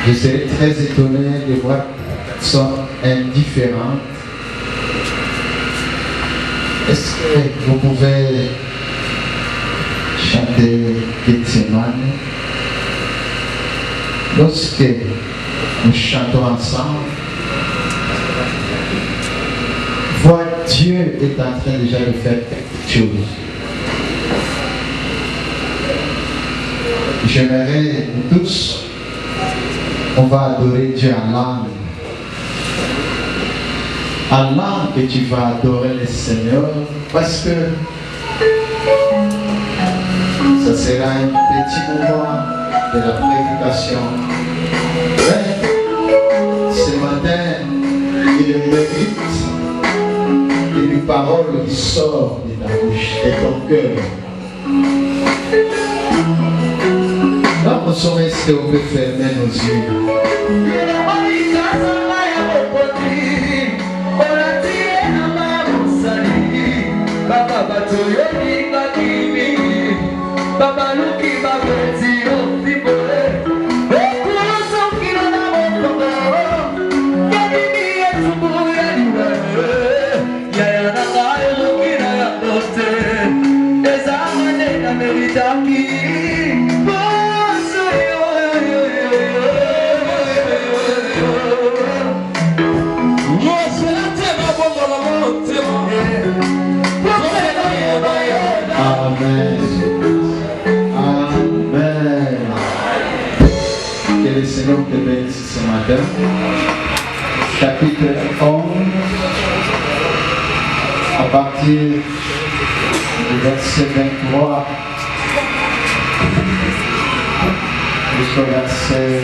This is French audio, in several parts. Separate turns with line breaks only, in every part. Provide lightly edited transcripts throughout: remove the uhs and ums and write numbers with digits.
Je serais très étonné de voir qu'elles sont indifférentes. Est-ce que vous pouvez chanter Gethsemane? Lorsque nous chantons ensemble, voir Dieu est en train déjà de faire quelque chose. J'aimerais nous tous, on va adorer Dieu en langue. En langue que tu vas adorer le Seigneur, parce que ça sera un petit moment de la prédication. Mais ce matin, il mérite une parole qui sort de ta bouche, de ton cœur. Dans mon sommet, est-ce qu'on peut fermer nos yeux? Amen. Amen. Que le Seigneur te bénisse ce matin. Chapitre 11, à partir du verset 23 jusqu'au verset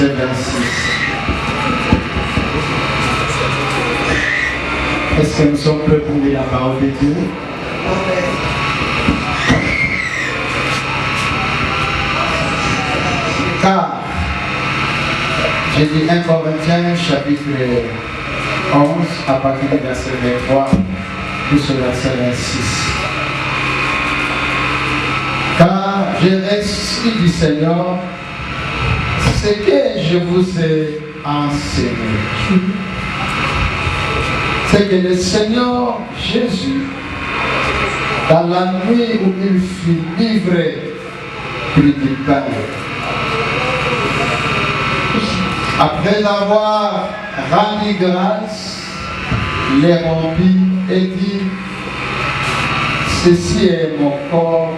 26. Est-ce que nous sommes prêts pour lire la parole de Dieu? Car, j'ai dit 1 Corinthiens chapitre 11 à partir du verset 23 jusqu'au verset 26. Car j'ai reçu du Seigneur ce que je vous ai enseigné. C'est que le Seigneur Jésus, dans la nuit où il fut livré, prit du pain. Après avoir rendu grâce, il les rompit et dit, ceci est mon corps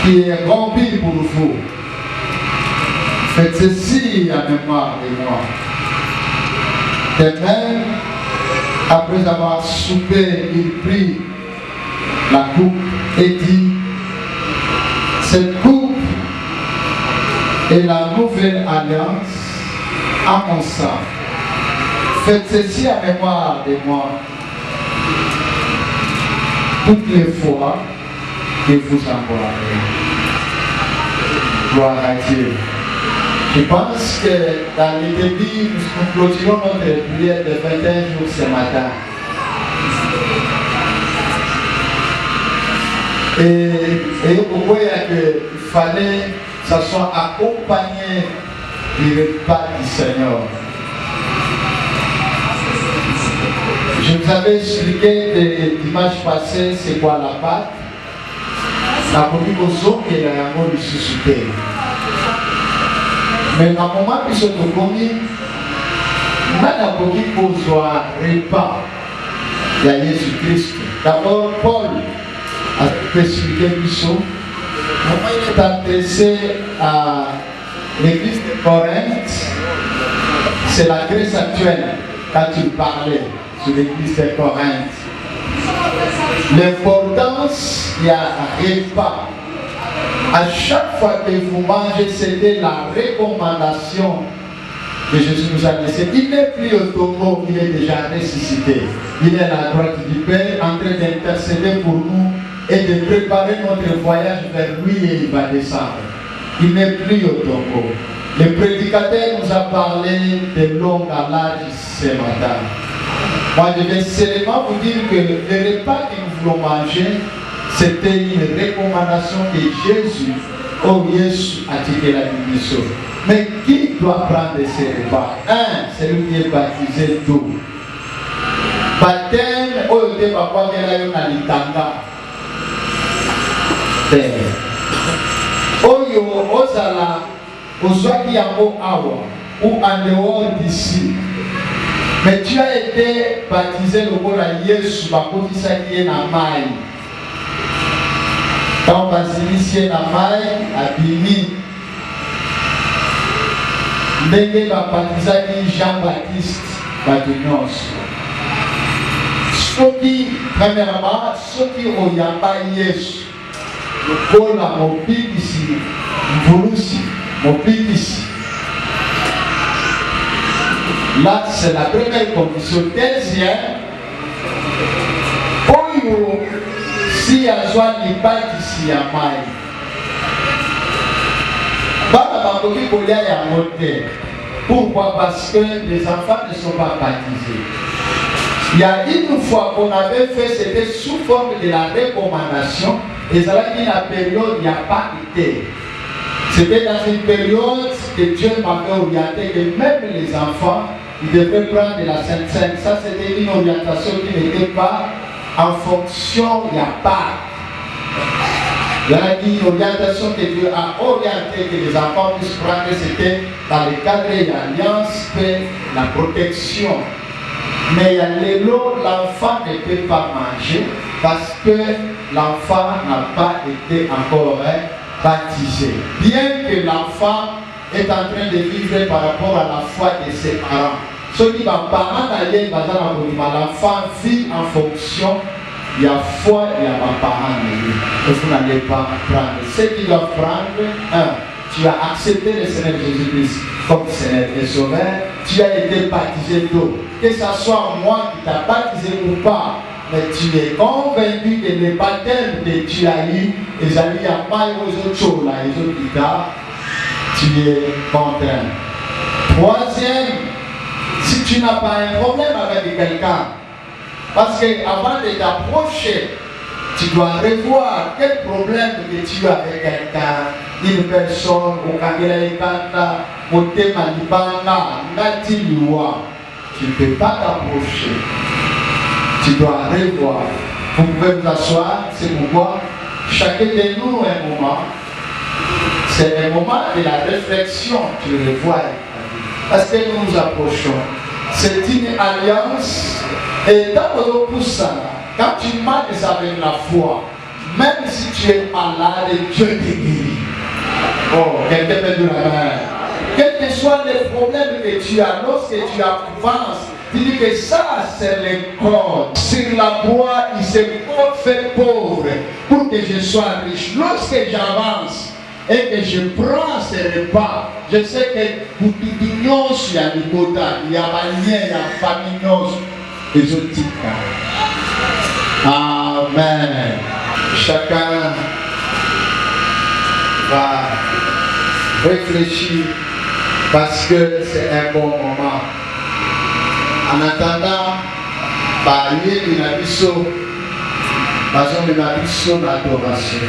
qui est rompu pour vous. Faites ceci à mémoire de moi. De même, après avoir soupé, il prit la coupe et dit, cette coupe est la nouvelle alliance à mon sang. Faites ceci à mémoire de moi. Toutes les fois que vous en boirez. Gloire à Dieu. Je pense que dans le début, nous clôturons notre prière de 21 jours ce matin. Et pourquoi il fallait que ça soit accompagné du repas du Seigneur. Je vous avais expliqué des dimanches passés c'est quoi la pâte. La première chose qui est la ressuscité. Mais dans le moment où ils sont commis, il y a beaucoup de repas de Jésus-Christ. D'abord, Paul a expliqué comment il est adressé à l'église de Corinthe. C'est la Grèce actuelle quand il parlait sur l'église de Corinthe. L'importance, il y a un repas. À chaque fois que vous mangez, c'était la recommandation que Jésus nous a laissée. Il n'est plus au tombeau, il est déjà ressuscité. Il est à la droite du Père en train d'intercéder pour nous et de préparer notre voyage vers lui et il va descendre. Il n'est plus au tombeau. Le prédicateur nous a parlé de long à large ce matin. Moi, je vais seulement vous dire que le repas que nous voulons manger, C'était une recommandation que Jésus, oh Jésus, a tiré la bénédiction. Mais qui doit prendre ces repas? Un, celui qui est baptisé d'eau. Baptême, oh, il y a papa qui est là, litanga. Oh, yo, osala, ozwaki yango awa, ou en dehors d'ici. Mais tu as été baptisé le mot à Yesu, bakotisaki ye na mai. Quand basilisi ye na mai, abimi. Ndenge bapatizaki Jean-Baptiste bato nyonso. Soki, premièrement, soki oyamba Yesu, lokola mobikisi, mvulusi, mobikisi. Là, c'est la première condition. Deuxième, oyo si azwa libakisi ya mai, bana bakoki kolia yango te. Pourquoi? Parce que les enfants ne sont pas baptisés. Il y a une fois qu'on avait fait, c'était sous forme de la recommandation, et ça veut dire la période il n'y a pas été. C'était dans une période que Dieu m'avait orienté que même les enfants, ils devaient prendre de la Sainte Seine. Ça, c'était une orientation qui n'était pas en fonction, il n'y a pas. Il y a une orientation que Dieu a orientée que les enfants puissent prendre, c'était dans le cadre de l'alliance et la protection. Mais l'enfant ne peut pas manger parce que l'enfant n'a pas été encore baptisé. Bien que l'enfant est en train de vivre par rapport à la foi de ses parents. Ceux qui vont parents d'aller, l'enfant vit en fonction, il y a foi, il y a ma parent. Et vous n'allez pas prendre. Ceux qui doivent prendre, tu as accepté le Seigneur Jésus-Christ comme Seigneur et Sauveur, tu as été baptisé d'eau. Que ce soit moi qui t'a baptisé ou pas, mais tu es convaincu que le baptême que tu as eu, les amis à maille aux autres choses là, les autres guitares, tu es contraint. Troisième, si tu n'as pas un problème avec quelqu'un, parce qu'avant de t'approcher, tu dois revoir quel problème que tu as avec quelqu'un, une personne, au Kagelaïkanda, au Temalibanga, Ngatiliwa. Tu ne peux pas t'approcher. Tu dois revoir. Vous pouvez vous asseoir, c'est pourquoi chacun de nous un moment. C'est un moment de la réflexion, tu le vois. Parce que nous nous approchons. C'est une alliance. Et dans ça, quand tu marches avec la foi, même si tu es malade, Dieu te guérit. Oh, quelqu'un peut dire la main. Quels que soient les problèmes que tu as, lorsque tu avances, tu dis que ça c'est le corps. Sur la croix, il s'est fait pauvre pour que je sois riche. Lorsque j'avance et que je prends ces repas, je sais que pour tout le monde, il y a des quotas, il y a des liens, il y a des familles, les autres. Amen. Chacun va réfléchir parce que c'est un bon moment. En attendant, par lieu de la mission, d'adoration.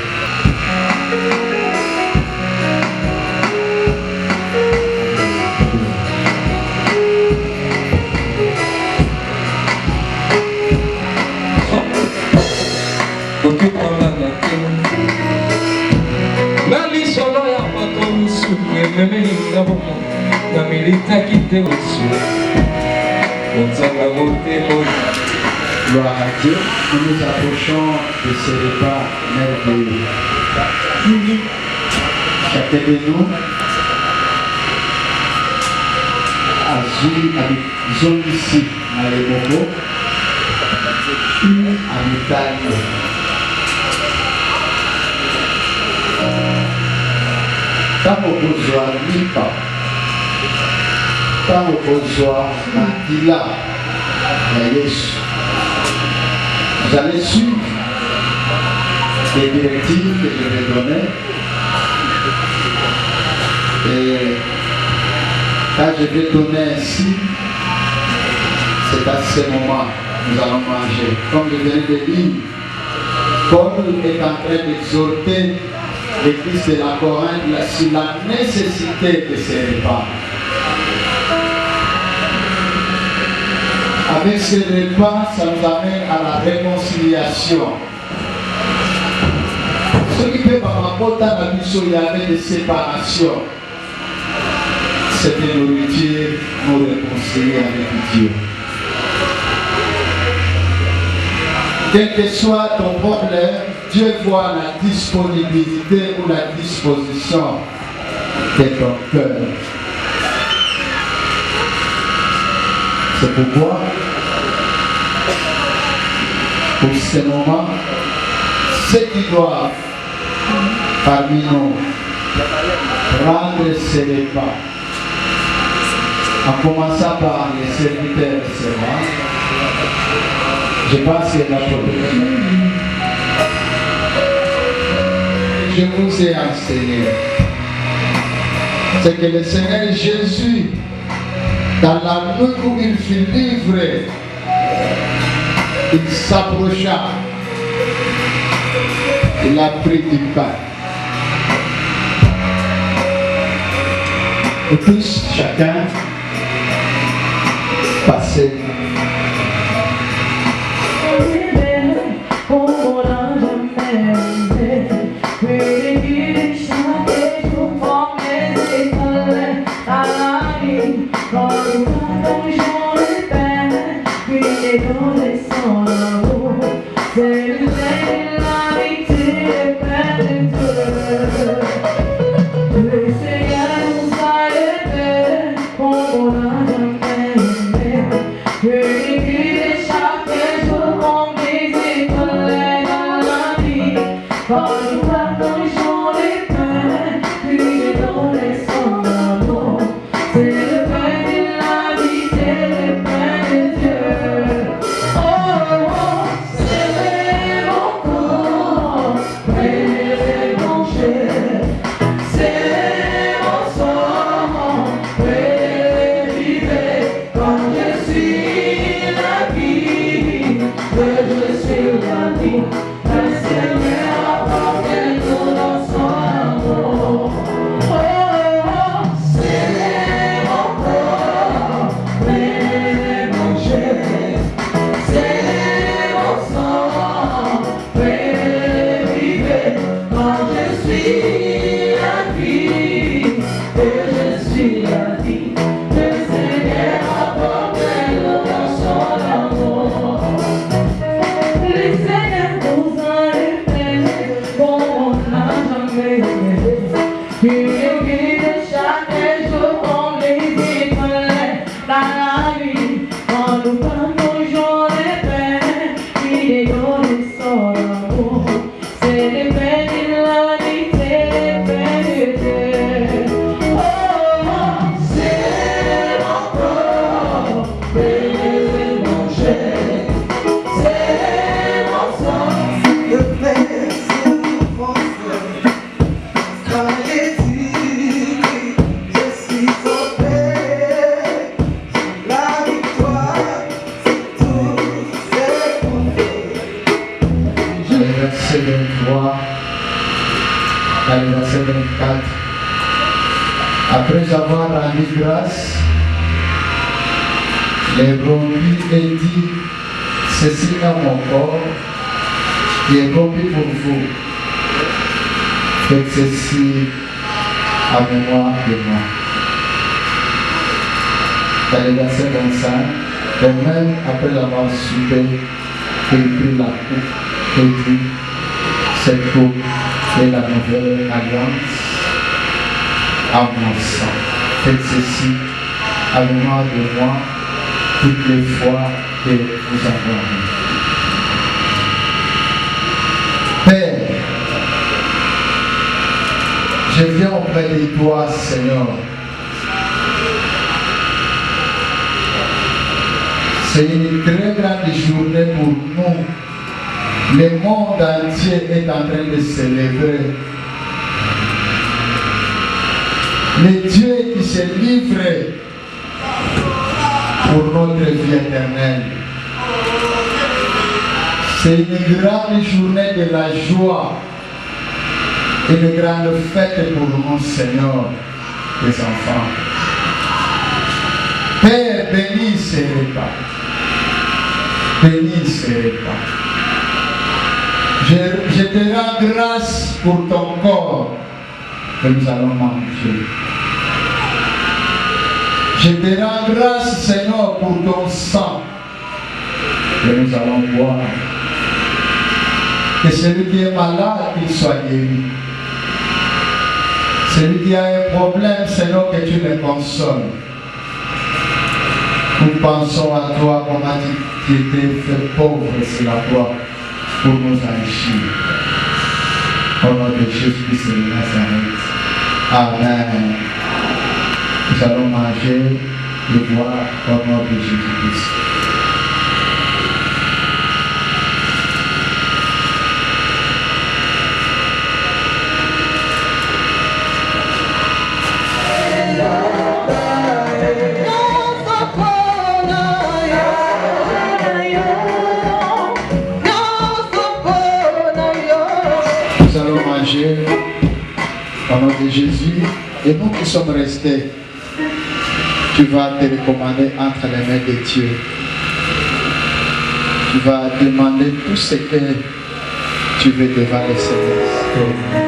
Gloire à Dieu, nous nous approchons de ce repas merveilleux. Chacun de nous a vu ici dans les moments à l'Italie. Quand on besoin lipa, quand on besoin d'Ila, Yesu, vous allez suivre les directives que je vais donner. Et quand je vais donner ainsi, c'est à ce moment que nous allons manger. Comme je viens de dire, Paul est en train d'exhorter l'église de la Corinthe sur la nécessité de ces repas. Avec ces repas, ça nous amène à la réconciliation. Ce qui peut m'apporter à la mission, il y avait des séparations. Cette nourriture nous réconcilie avec Dieu. Quel que soit ton problème, Dieu voit la disponibilité ou la disposition de ton cœur. C'est pourquoi, pour ce moment, ceux qui doivent parmi nous prendre ces repas, en commençant par les serviteurs et servantes, je pense que la protection. Je vous ai enseigné. C'est que le Seigneur Jésus, dans la nuit où il fut livré, il s'approcha, il a pris du pain. Et tous, chacun, passait. Après avoir rendu grâce, les brebis et dit, ceci est mon corps qui est rompu pour vous. Faites ceci à mémoire de moi. Dans le verset 25, et même après l'avoir soupé, il prit la coupe et dit, cette coupe est la nouvelle alliance à mon sang. Faites ceci à mémoire de moi toutes les fois que vous avez envie. Père, je viens auprès de toi, Seigneur. C'est une très grande journée pour nous. Le monde entier est en train de célébrer. Le Dieu qui s'est livré pour notre vie éternelle. C'est une grande journée de la joie. Une grande fête pour nous, Seigneur, les enfants. Père, bénis ces repas. Bénis ces repas. Je te rends grâce pour ton corps que nous allons manger. Je te rends grâce, Seigneur, pour ton sang que nous allons boire. Que celui qui est malade, qu'il soit guéri. Celui qui a un problème, Seigneur, que tu le consoles. Nous pensons à toi, comment tu étais fait pauvre sur la croix pour nous enrichir. Au nom de Jésus-Christ de Nazareth. Amen. Nous allons manger et boire au nom de Jésus-Christ. Au nom de Jésus, et nous qui sommes restés, tu vas te recommander entre les mains de Dieu. Tu vas demander tout ce que tu veux devant le Seigneur.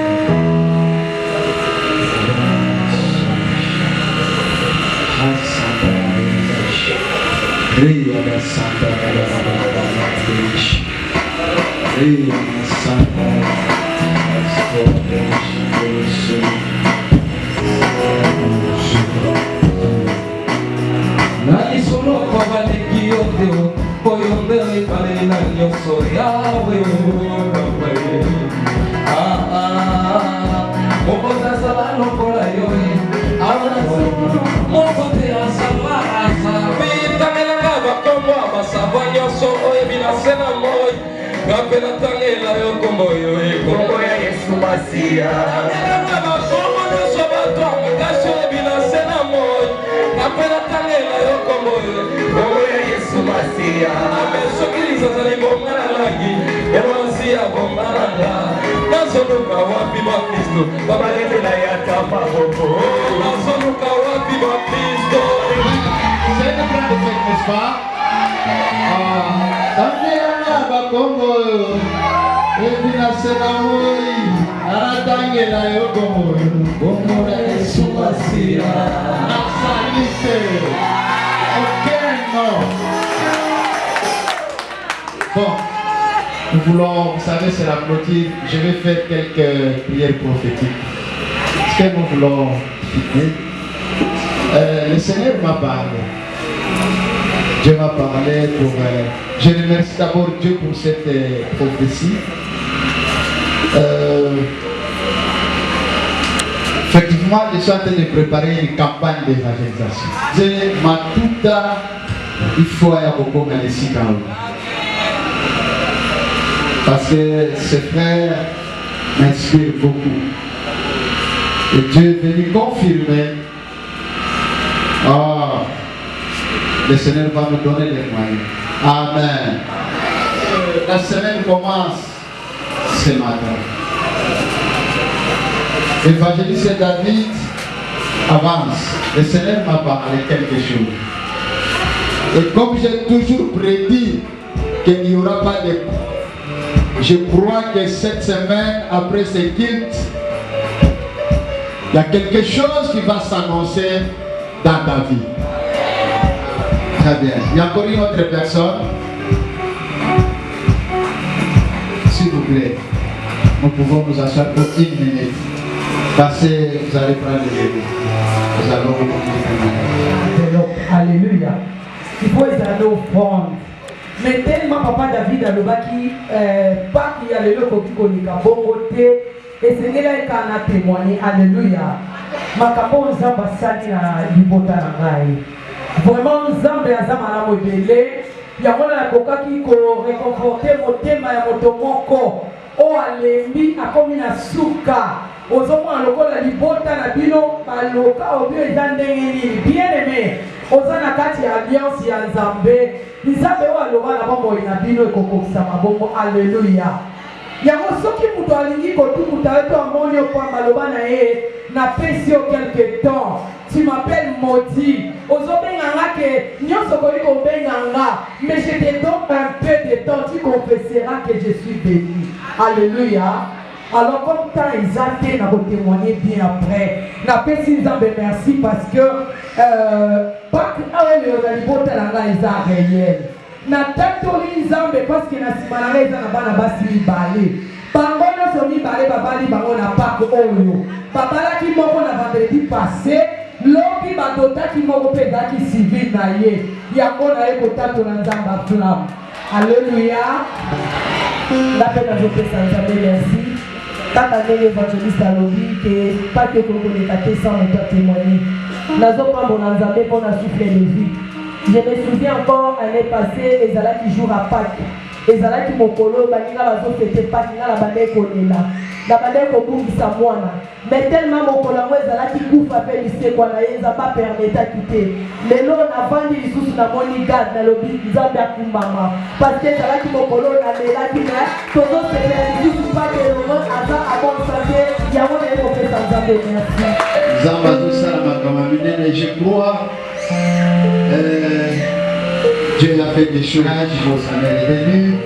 Bon, nous voulons, vous savez, c'est la clôture. Je vais faire quelques prières prophétiques. Ce que nous voulons prier. Le Seigneur m'a parlé. Dieu m'a parlé pour... je remercie d'abord Dieu pour cette prophétie. Effectivement, je suis en train de préparer une campagne d'évangélisation. Je m'attends, il faut aller beaucoup dans les sites. Parce que ces frères m'inspirent beaucoup. Et Dieu est venu confirmer. Le Seigneur va nous donner les moyens. Amen. La semaine commence ce matin. L'évangéliste David avance. Le Seigneur m'a parlé quelque chose. Et comme j'ai toujours prédit qu'il n'y aura pas de... Je crois que cette semaine, après ce culte, il y a quelque chose qui va s'annoncer dans ta vie. Très bien. Il y a encore une autre personne. S'il vous plaît, nous pouvons nous asseoir pour une minute. Parce que vous allez prendre le bébé. Nous allons vous prendre.
Alléluia. Il faut les aller offrande. Mais tellement papa David a le baki, pas qu'il y a le lieu qu'on y a bon côté, et c'est là qu'il a témoigné. Alléluia. Ma capo nzamba sali na libota na ngai. Vraiment nzambe azama na mobele. Ya mona na koka ki ko réconforter motema ya moto moko. O alembi akomi na suka. Ozomona lokola libota na bino baloka obio eza ndenge nini. Bien aimé. oza na kati ya alliance ya Nzambe Nzambe oyo aloba na bomoi na bino ekokokisa mabongo alleluya yango soki moto alingi kotukuta yo to amoni opamba aloba na ye napesi yo quelque temps tu m'appelles maudit ozobenganga ke nyonso koki kobenganga mais je te donne un peu de temps tu confesseras que je suis béni alléluia. Alors comme temps exacté, na témoigner bien après. Na pesi Nzambe merci parce que pas que le ralibota la ngaïsa réel. Na tatoli Nzambe parce que na simana ngaïsa na bana basi balé. Bango na somi balé babali bango na pak oyo. Babala ki moko na vendredi passé. Lobi batota ki moko peda ki civil na ye. Yango na ye kotato na Nzamba flamme. Alléluia. La paix dans votre Nzambe merci. Quand on est évangéliste à l'objet, que pas que vous les gâtez sans me témoigner. Nous avons pas mon Nzambe pour la souffler de vie. Je me souviens encore l'année passée, les Zala qui jouent à Pâques. Les Zala qui m'ont collé, Banina la zone fêtait Pâques, la bandée Kolela. La bandée Koboum Samoana. Mais tellement mon collègue, les Zala qui couvre à faire lycée, qu'on a eu, ça pas permis à quitter. Les lots avant les sous na moni garde, na lobby, Nzambe à Kumbama. Parce que Zala qui m'ont collé, on a les là qui n'a, tout le monde se fait, ils ne sont pas des romans, à ça, à bon santé, il y a un professeur Nzambe, merci.
Nzambe tout ça, ma camarade, je crois. Dieu a fait des choses, vous en êtes venus.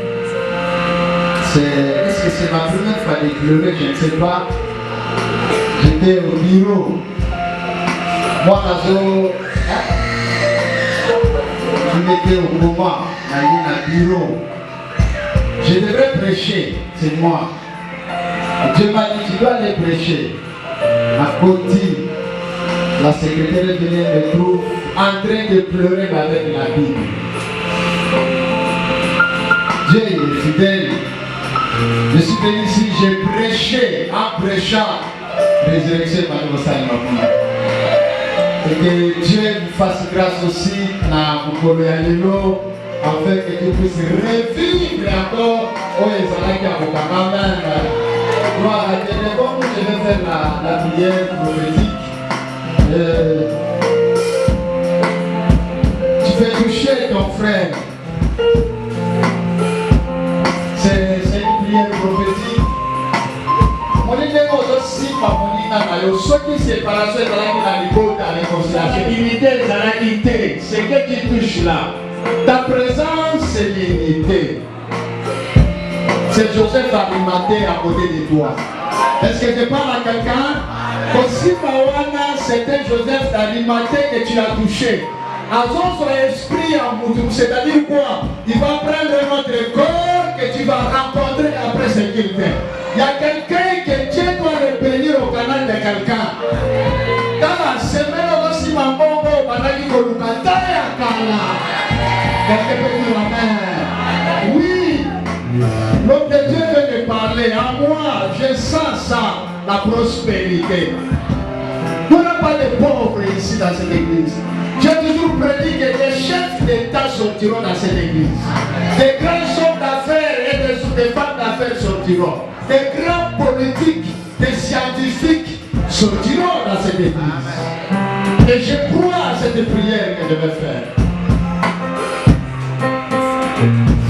Est-ce que c'est ma première fois de pleurer? Je ne sais pas. J'étais au bureau. Moi, je m'étais au coma, dans le bureau. Je devrais prêcher, c'est moi. Dieu m'a dit, tu dois aller prêcher. À côté, la secrétaire me trouve en train de pleurer avec la Bible. Dieu est fidèle. Je suis venu ici, j'ai prêché en prêchant résurrection par le salut. Et que Dieu vous fasse grâce aussi à Mokolo Yalelo, afin que tu puisses revivre encore au Ezalaki à Mokamama. Gloire à Dieu. Bon, je vais faire la prière prophétique. Tu fais toucher ton frère. C'est une prière prophétique. Mon idée aussi, ce qui s'est passé dans la réconciliation, l'unité dans la unité, c'est que tu touches là. Ta présence, c'est l'unité. C'est Joseph Arimathée à côté de toi. Est-ce que tu parles à quelqu'un? Aussi, c'était Joseph Arimathée que tu as touché. Azon son esprit en Moutou, c'est-à-dire quoi? Il va prendre notre corps que tu vas rencontrer après ce qu'il fait. Il y a quelqu'un que Dieu doit revenir au canal de quelqu'un. Dans la semaine aussi, ma bombe, Banaki Kolukata et Akala. Quelqu'un peut dire amen. Oui, l'homme de Dieu veut me parler. À moi, je sens ça, la prospérité. Nous n'avons pas de pauvres ici dans cette église. J'ai toujours prédit que des chefs d'État sortiront dans cette église. Des grands hommes d'affaires et des femmes d'affaires sortiront. Des grands politiques, des scientifiques sortiront dans cette église. Et je crois à cette prière que je vais faire.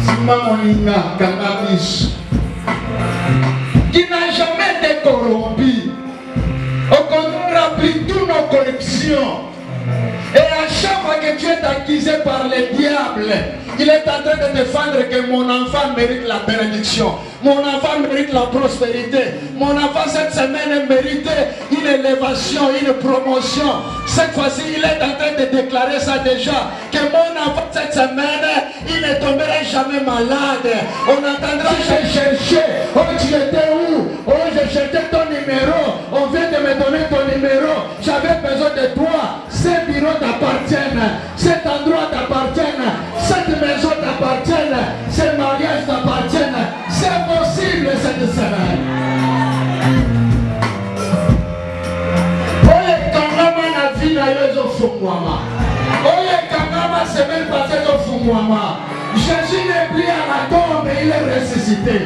Simamoninga Kanamis, qui n'a jamais été corrompu, au contraire, remplit toutes nos collections. Et à chaque fois que tu es accusé par le diable, il est en train de défendre que mon enfant mérite la bénédiction. Mon enfant mérite la prospérité. Mon enfant cette semaine mérite une élévation, une promotion. Cette fois-ci, il est en train de déclarer ça déjà. Que mon enfant cette semaine, il ne tombera jamais malade. On entendra j'ai cherché. Oh, tu étais où? Oh, j'ai cherché ton numéro. On vient de me donner ton numéro. J'avais besoin de toi. Ces bureaux t'appartiennent. Cet endroit t'appartient. Cette maison t'appartient. Ces mariages t'appartiennent. C'est possible cette semaine. Oye kangama na vie na yo ezofungwama. Oye kangama semaine passée ezofungwama. Jésus n'est plus à la tombe, il est ressuscité.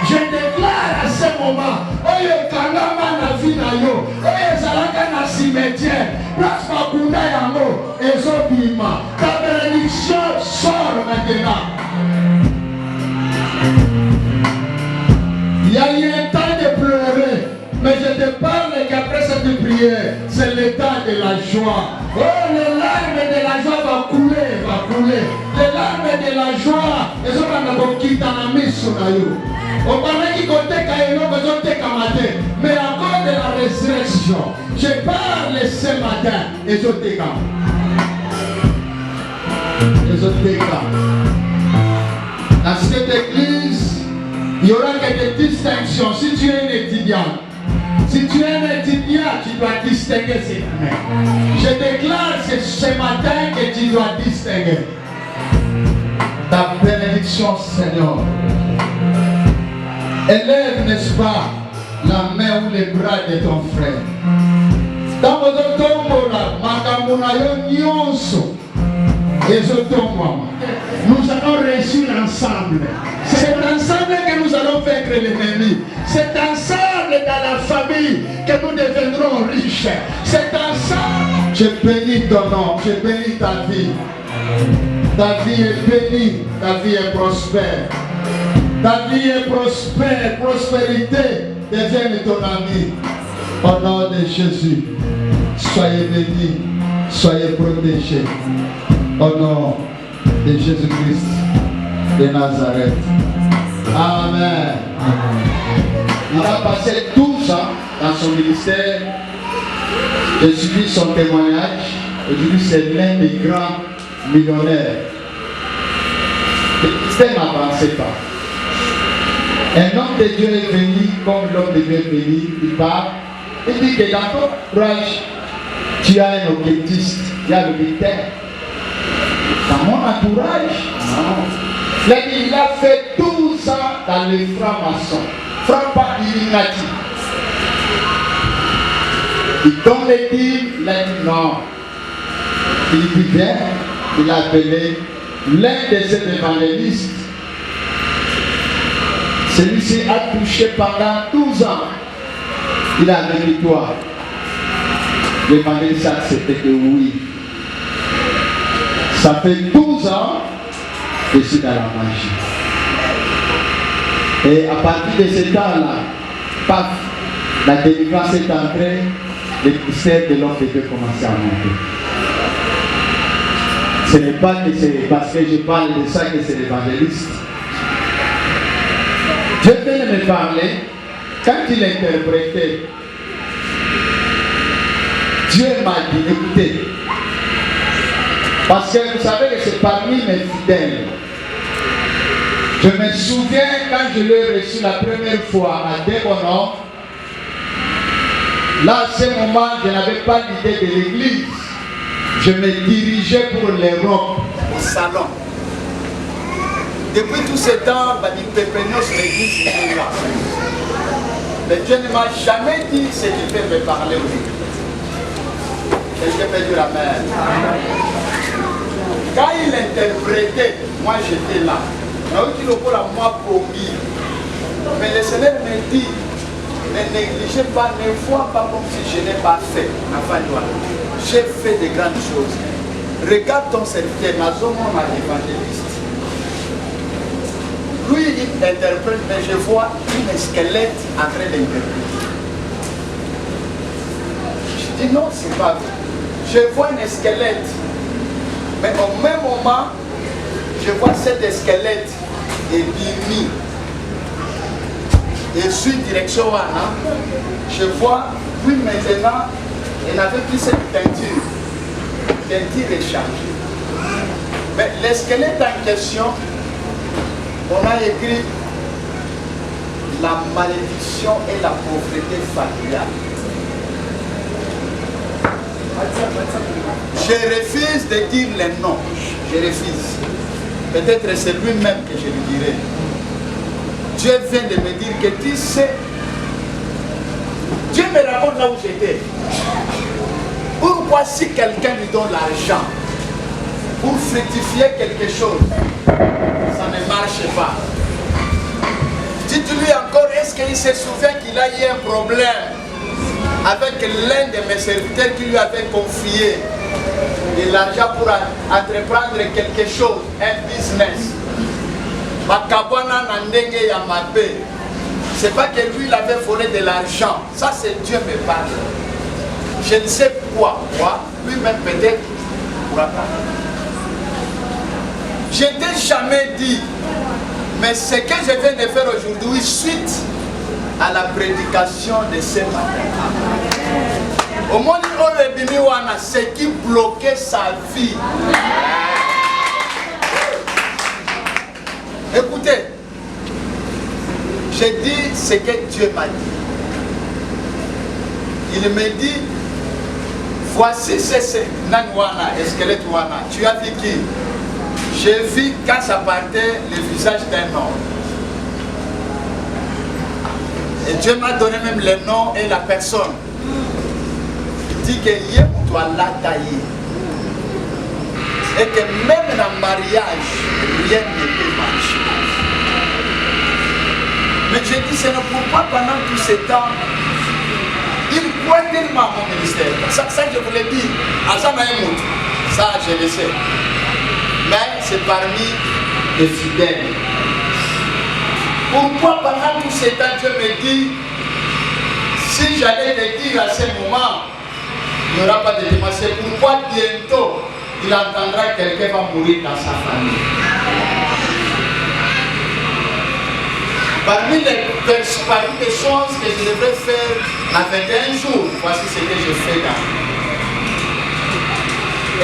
Je déclare à ce moment, oyo kangama na vie na yo, oyo zalaka na cimetière, place bakunda yango, ezobima. Ta bénédiction sort maintenant. Il y a eu un temps de pleurer, mais je te parle qu'après cette prière, c'est le temps de la joie. Oh, les larmes de la joie vont couler, Les larmes de la joie, elles sont dans le quitte en ami sur nous. On parlait qui comptait quand ils ont besoin de matin, mais encore de la résurrection. Je parle ce matin, les autres cas. Dans cette église, il y aura que des distinctions. Si tu es un étudiant, tu dois distinguer ces mains. Je déclare ce matin que tu dois distinguer. Ta bénédiction, Seigneur. Élève, n'est-ce pas, la main ou les bras de ton frère. Dans votre tombeau, nous allons réussir ensemble. C'est ensemble que nous allons vaincre l'ennemi. C'est ensemble dans la famille que nous deviendrons riches. C'est ensemble. Je bénis ton nom, je bénis ta vie. Ta vie est bénie, ta vie est prospère. Ta vie est prospère, prospérité devienne ton ami. Au nom de Jésus, soyez bénis, soyez protégés. Au nom de Jésus-Christ de Nazareth. Amen. Il a passé 12 ans dans son ministère. J'ai suivi son témoignage. Aujourd'hui, c'est l'un des grands millionnaires. Le ministère n'avançait pas. Un homme de Dieu est venu, comme l'homme de Dieu est venu, il parle. Il dit que dans ton courage, tu as un occultiste, il y a le militaire. Dans mon entourage, non. Il a fait 12 ans dans les francs-maçons. Franc-pas Illuminati. Il donne les dîmes, il a dit non. Il dit bien, il a appelé l'un de ces évangélistes. Celui-ci a touché pendant 12 ans. Il a dit toi. L'évangéliste a accepté que oui. Ça fait 12 ans que je suis dans la magie. Et à partir de ce temps-là, paf, la délivrance est entrée, les poussières de l'homme de Dieu commencent à monter. Ce n'est pas que c'est parce que je parle de ça que c'est l'évangéliste. Dieu vient de me parler, quand il interprétait, Dieu m'a dit, écoutez, parce que vous savez que c'est parmi mes fidèles. Je me souviens quand je l'ai reçu la première fois à Débonon, là à ce moment je n'avais pas l'idée de l'église. Je me dirigeais pour l'Europe, au salon. Depuis tout ce temps, Bani Pépénos l'église était là. Mais Dieu ne m'a jamais dit ce qu'il peut me parler au l'église. Et je peux dire amen. Quand il interprétait, moi j'étais là. Mais le Seigneur me dit, ne négligez pas, ne vois pas comme si je n'ai pas fait. J'ai fait de grandes choses. Regarde ton serviteur, Nazomon, l'évangéliste. Lui, il interprète, mais je vois une squelette en train d'interpréter. Je dis non, c'est pas vrai. Je vois une squelette. Mais au même moment, je vois cette squelette et bimi. Et je suis direction Wana. Je vois, puis maintenant, il n'avait plus cette teinture. Teinture est changée. Mais le squelette en question, on a écrit la malédiction et la pauvreté familiale. Je refuse de dire les noms. Je refuse. Peut-être c'est lui-même que je lui dirai. Dieu vient de me dire que tu sais. Dieu me raconte là où j'étais. Pourquoi si quelqu'un lui donne l'argent pour fructifier quelque chose, ça ne marche pas. Si tu lui il se souvient qu'il a eu un problème avec l'un de mes serviteurs qui lui avait confié de l'argent pour entreprendre quelque chose, un business. C'est pas que lui il avait volé de l'argent, ça c'est Dieu me parle. Je ne sais quoi, lui-même peut-être pourra pas. Je n'ai jamais dit, mais ce que je viens de faire aujourd'hui, suite à la prédication de ce matin. Au monde où ce qui bloquait sa vie. Écoutez, j'ai dit ce que Dieu m'a dit. Il me dit, voici ce Nanwana, Esquelette Wana. Tu as vu qui? J'ai vu quand ça partait le visage d'un homme. Et Dieu m'a donné même le nom et la personne. Il dit que Yé doit la tailler. Et que même dans le mariage, rien ne peut marcher. Mais j'ai dit, c'est pourquoi pendant tout ce temps, il croit tellement à mon ministère. Ça je vous l'ai dit. Ça, je le sais. Mais c'est parmi les fidèles. Pourquoi pendant tout ce temps, Dieu me dit, si j'allais te dire à ce moment, il n'y aura pas de témoin. C'est pourquoi bientôt, il entendra que quelqu'un va mourir dans sa famille. Parmi les choses que je devrais faire à 21 jours, voici ce que je fais là.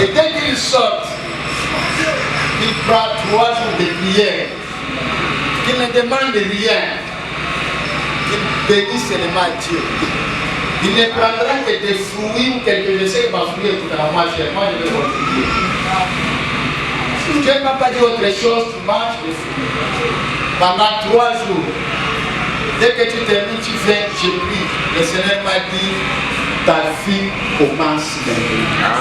Et dès qu'il sort, il prend 3 jours de prière, qu'il ne demande rien, qu'il bénisse seulement Dieu. Il ne prendra que des fruits ou quelque chose qui va fruire tout à la moi je vais continuer. Dieu ne m'a pas dit autre chose, tu manges des fruits. Pendant 3 jours, dès que tu termines, tu viens, je prie. Le Seigneur m'a dit, ta vie commence maintenant.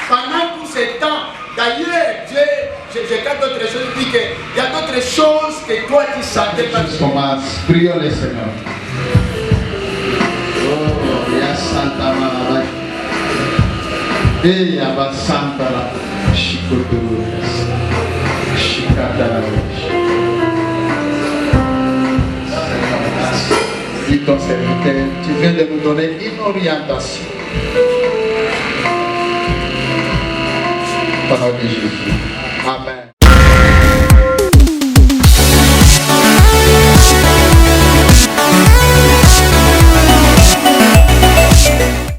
Pendant tout ce temps, d'ailleurs, Dieu, j'ai quand d'autres choses, il dit qu'il y a d'autres choses que toi tu sentais pas.
Commence, prions le Seigneur. Oh, ya Santa Maria. Et ya ba Santa la Chicotoro. Chicatara. Dis ton serviteur, tu viens de nous donner une orientation. Par le nom de Jésus. Amen.